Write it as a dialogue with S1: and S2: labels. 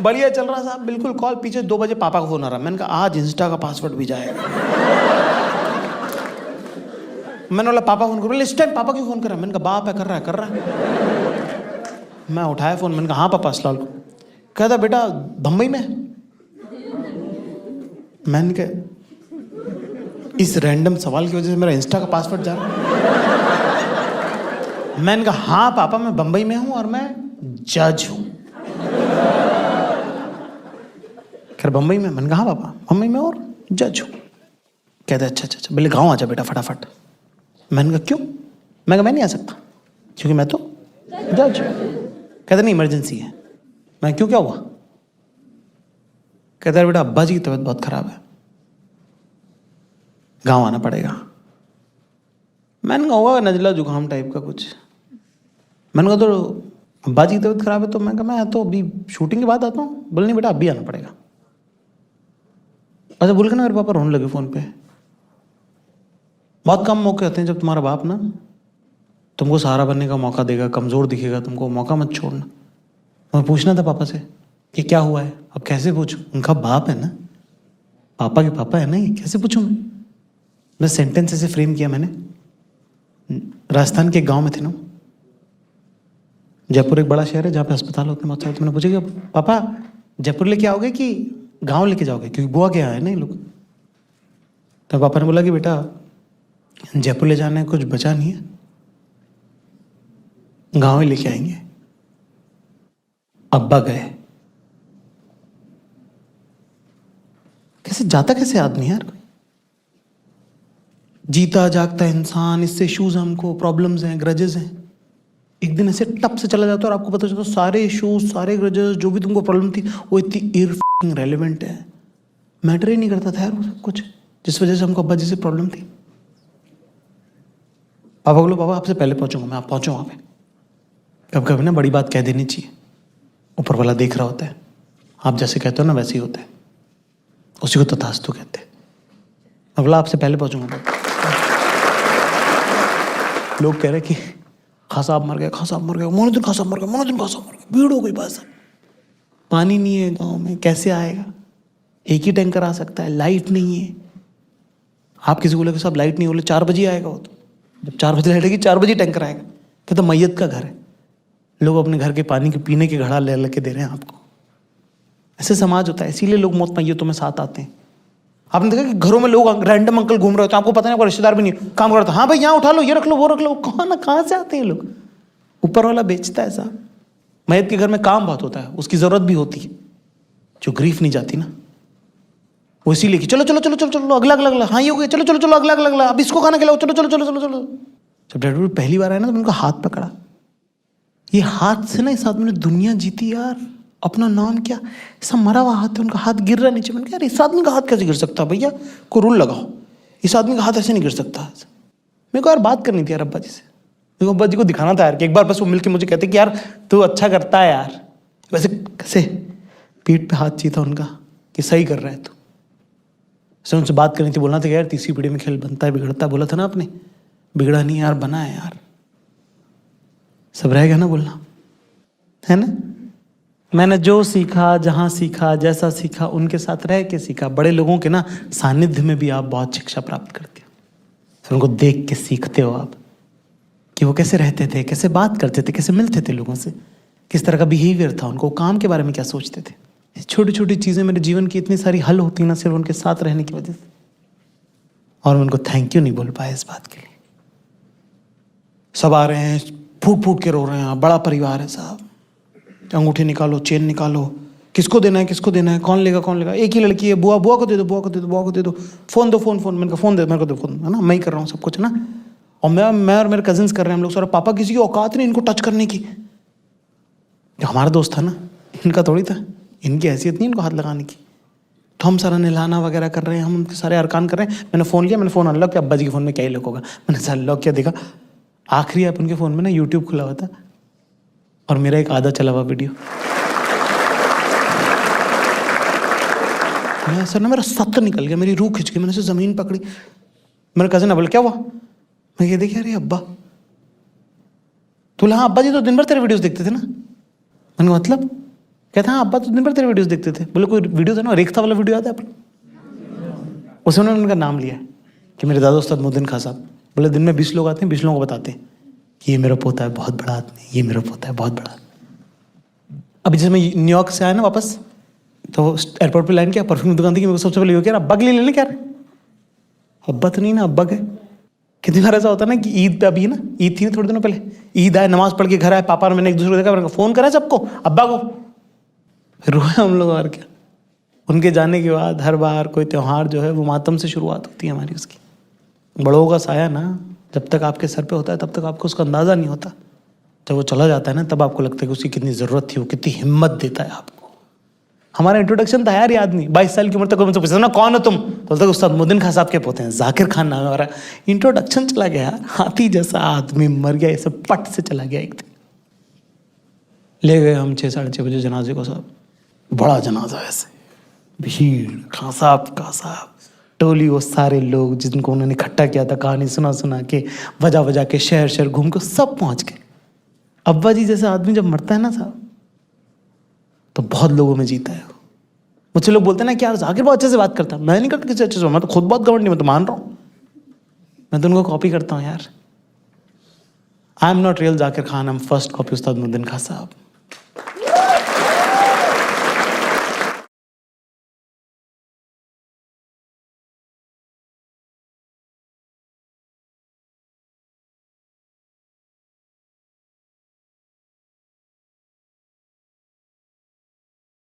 S1: बढ़िया चल रहा साहब, बिल्कुल। कॉल पीछे 2 बजे पापा का फोन आ रहा। मैंने कहा आज इंस्टा का पासवर्ड भी जाएगा। मैंने बोला पापा फोन करो। इस टाइम पापा क्यों फोन कर रहा है? मैंने कहा बाप है, कर रहा है। मैं उठाया फोन, मैंने कहा हाँ पापा अस्सलाम वालेकुम। कहता बेटा बम्बई में। मैंने कहा इस रैंडम सवाल की वजह से मेरा इंस्टा का पासवर्ड जा रहा है। मैंने कहा हाँ पापा मैं बम्बई में हूं और मैं जज हूं। खैर बम्बई में। मैंने कहा हाँ पापा बम्बई में और जज हूं। कहते अच्छा बोले गाँव आजा बेटा फटाफट। मैंने कहा क्यों? मैं कहा मैं नहीं आ सकता क्योंकि मैं तो जज हूं। कहते नहीं इमरजेंसी है। मैं क्यों क्या हुआ? कहता है बेटा अब्बा जी की तबीयत बहुत खराब है, गांव आना पड़ेगा। मैंने कहा होगा नजला जुकाम टाइप का कुछ। मैंने कहा तो अब्बा जी की तबीयत खराब है तो मैं कहा मैं तो अभी शूटिंग के बाद आता हूँ। बोले नहीं बेटा अभी आना पड़ेगा। अच्छा बोल के ना मेरे पापा रोने लगे फोन पे। बहुत कम मौके होते हैं जब तुम्हारा बाप ना तुमको सहारा बनने का मौका देगा, कमजोर दिखेगा तुमको, मौका मत छोड़ना। मैं पूछना था पापा से कि क्या हुआ है। अब कैसे पूछूं? उनका बाप है ना, पापा के पापा है ना, ये कैसे पूछूं मैं सेंटेंस ऐसे फ्रेम किया मैंने। राजस्थान के एक गांव में थे ना, जयपुर एक बड़ा शहर है जहाँ पे अस्पताल होते हैं बहुत सारे। तो मैंने पूछा कि पापा जयपुर लेके आओगे कि गांव लेके जाओगे, क्योंकि बुआ के यहाँ है ना ये लोग। तो पापा ने बोला कि बेटा जयपुर ले जाने कुछ बचा नहीं है, गांव ही लेके आएंगे। अब्बा गए। कैसे जाता कैसे आदमी यार, जीता जागता इंसान, इससे इश्यूज हमको, प्रॉब्लम्स हैं, ग्रजेस हैं। एक दिन ऐसे टप से चला जाता है और आपको पता चलता है सारे इश्यूज, सारे ग्रजेस, जो भी तुमको प्रॉब्लम थी वो इतनी इररेलेवेंट है, मैटर ही नहीं करता था यार वो सब कुछ, जिस वजह से हमको अब्बा जी से प्रॉब्लम थी। पापा बोलो पापा आपसे पहले पहुंचूंगा मैं, आप पहुंचो वहां पे। कभी कभी ना बड़ी बात कह देनी चाहिए, ऊपर वाला देख रहा होता है। आप जैसे कहते हो ना वैसे ही होता है, उसी को तथास्तु कहते हैं। मैं बोला आपसे पहले पहुंचूंगा। लोग कह रहे कि खां साहब मर गया, मोनुद्दीन खां साहब मर गया, भीड़ हो गई बस। पानी नहीं है गांव में, कैसे आएगा? एक ही टैंकर आ सकता है, लाइट नहीं है। आप किसी को बोले साहब लाइट नहीं, बोले 4 बजे आएगा वो। तो जब 4 बजे लाइट आएगी 4 बजे टैंकर आएगा। कहते मैयत का घर है, लोग अपने घर के पानी के पीने के घड़ा ले लेके दे रहे हैं आपको। ऐसे समाज होता है, इसीलिए लोग मौत मैयतों में साथ आते हैं। आपने देखा कि घरों में लोग रैंडम अंकल घूम रहे होते हैं, आपको पता नहीं, आपको रिश्तेदार भी नहीं काम करता, हाँ भाई यहाँ उठा लो, ये रख लो, वो रख लो। कहाँ से आते हैं लोग? ऊपर वाला बेचता है साहब। मैयत के घर में काम बहुत होता है, उसकी जरूरत भी होती है, जो ग्रीफ नहीं जाती ना वो इसीलिए कि चलो चलो चलो चलो चलो अगला, हाँ ये हो गया, चलो चलो चलो अगला, अब इसको खाना खिलाओ, चलो चलो चलो चलो चलो। जब डैडी पहली बार आया ना तो उनका हाथ पकड़ा, ये हाथ से ना इस आदमी ने दुनिया जीती यार। अपना नाम क्या, ऐसा मरा हुआ हाथ है, उनका हाथ गिर रहा नीचे। मैंने कहा यार इस आदमी का हाथ कैसे गिर सकता है भैया, को रूल लगाओ, इस आदमी का हाथ ऐसे नहीं गिर सकता। मेरे को यार बात करनी थी यार अब्बा जी से, मेरे को अब्बा जी को दिखाना था यार कि एक बार बस वो मिलके मुझे कहते कि यार तू अच्छा करता है यार। वैसे कैसे पीठ पे हाथ चाहिए था उनका कि सही कर रहा है तू। ऐसे उनसे बात करनी थी, बोलना था कि यार तीसरी पीढ़ी में खेल बनता है बिगड़ता है, बोला था ना आपने, बिगड़ा नहीं यार बना है यार। सब रहेगा ना बोलना, है ना। मैंने जो सीखा, जहाँ सीखा, जैसा सीखा, उनके साथ रह के सीखा। बड़े लोगों के ना सानिध्य में भी आप बहुत शिक्षा प्राप्त करते हो, फिर उनको देख के सीखते हो आप कि वो कैसे रहते थे, कैसे बात करते थे, कैसे मिलते थे लोगों से, किस तरह का बिहेवियर था उनको, काम के बारे में क्या सोचते थे। छोटी छोटी चीज़ें मेरे जीवन की इतनी सारी हल होती ना सिर्फ उनके साथ रहने की वजह से। और मैं उनको थैंक यू नहीं बोल पाया इस बात के लिए। सब आ रहे हैं, फूट फूट के रो रहे हैं, बड़ा परिवार है साहब, अंगूठी निकालो, चेन निकालो, किसको देना है, कौन लेगा। एक ही लड़की है, बुआ को दे दो, फोन दो, फोन। मैंने कहा फोन दे, मेरे को दो फोन, है ना, मैं ही कर रहा हूँ सब कुछ, है ना। और मैं और मेरे कजिन्स कर रहे हैं हम लोग सारा। पापा किसी की औकात नहीं इनको टच करने की। जो हमारा दोस्त था ना, इनका थोड़ी था, इनकी हैसियत नहीं इनको हाथ लगाने की। तो हम सारा नहलाना वगैरह कर रहे हैं, हम उनके सारे अरकान कर रहे हैं। मैंने फ़ोन लिया, मैंने फ़ोन अनलॉक किया, अब्बा जी के फ़ोन में क्या ही लॉक होगा। मैंने सारा लॉक किया, देखा आखिरी ऐप उनके फ़ोन में ना यूट्यूब खुला हुआ था और मेरा एक आधा चला हुआ वीडियो। मैं सर ना मेरा सत्त निकल गया, मेरी रूह खिंच गई, मैंने से ज़मीन पकड़ी। मेरे कज़न बोले क्या हुआ? मैं ये देखिए अरे अब्बा। तो हाँ अब्बा जी तो दिन भर तेरे वीडियोस देखते थे ना। मैंने मतलब कहते हाँ अब्बा तो दिन भर तेरे वीडियोस देखते थे। बोले कोई वीडियो था ना, रेखता वाला वीडियो आता है आपको? उसमें उन्होंने उनका नाम लिया कि मेरे दादा उस्ताद मोहद्दीन खां साहब। बोले दिन में 20 लोग आते हैं, 20 लोगों को बताते हैं कि ये मेरा पोता है बहुत बड़ा आदमी, ये मेरा पोता है बहुत बड़ा। अभी जैसे मैं न्यूयॉर्क से आया ना वापस, तो एयरपोर्ट पे लैंड किया, परफ्यूम दुकान थी कि मेरे को सबसे पहले कह रहा अब्बा के लिए लेने क्या रहे? अब्बा तो नहीं ना, अब्बा के। कितनी बार ऐसा होता है ना कि ईद पे, अभी ना ईद थी ना थोड़े दिनों पहले, ईद आए, नमाज पढ़ के घर आए, पापा और मैंने एक दूसरे को देखा, मैंने फ़ोन करा सबको, अब्बा को, फिर रोए हम लोग और क्या। उनके जाने के बाद हर बार कोई त्यौहार जो है वो मातम से शुरुआत होती है हमारी उसकी। बड़ों का साया ना जब तक आपके सर पे होता है तब तक आपको उसका अंदाज़ा नहीं होता। जब वो चला जाता है ना तब आपको लगता है कि उसकी कितनी ज़रूरत थी, वो कितनी हिम्मत देता है आपको। हमारा इंट्रोडक्शन था यार याद नहीं, 22 साल की उम्र तक कोई मुझसे पूछता ना कौन हो तुम, बोलता उस्ताद मोहद्दीन खां साहब के पोते हैं, जाकिर खान नाम है हमारा। इंट्रोडक्शन चला गया यार, हाथी जैसा आदमी मर गया, ये सब पट से चला गया एक दिन। ले गए हम 6 साढ़े 6 बजे जनाजे को साहब, बड़ा जनाजा ऐसे, भीड़, खां साहब टोली, वो सारे लोग जिनको उन्होंने इकट्ठा किया था, कहानी सुना सुना के, वजह के, शहर घूम के सब पहुंच गए। अब्बा जी जैसा आदमी जब मरता है ना साहब तो बहुत लोगों में जीता है। मुझसे लोग बोलते हैं ना कि यार जाकिर बहुत अच्छे से बात करता है। मैं नहीं करता किसी अच्छे से, मैं तो खुद बहुत घमंडी, मैं तो मान रहा हूँ, मैं तो उनको कॉपी करता हूँ यार। I am not real Zakir Khan, I am first copy उस्ताद मोहद्दीन खां साहब।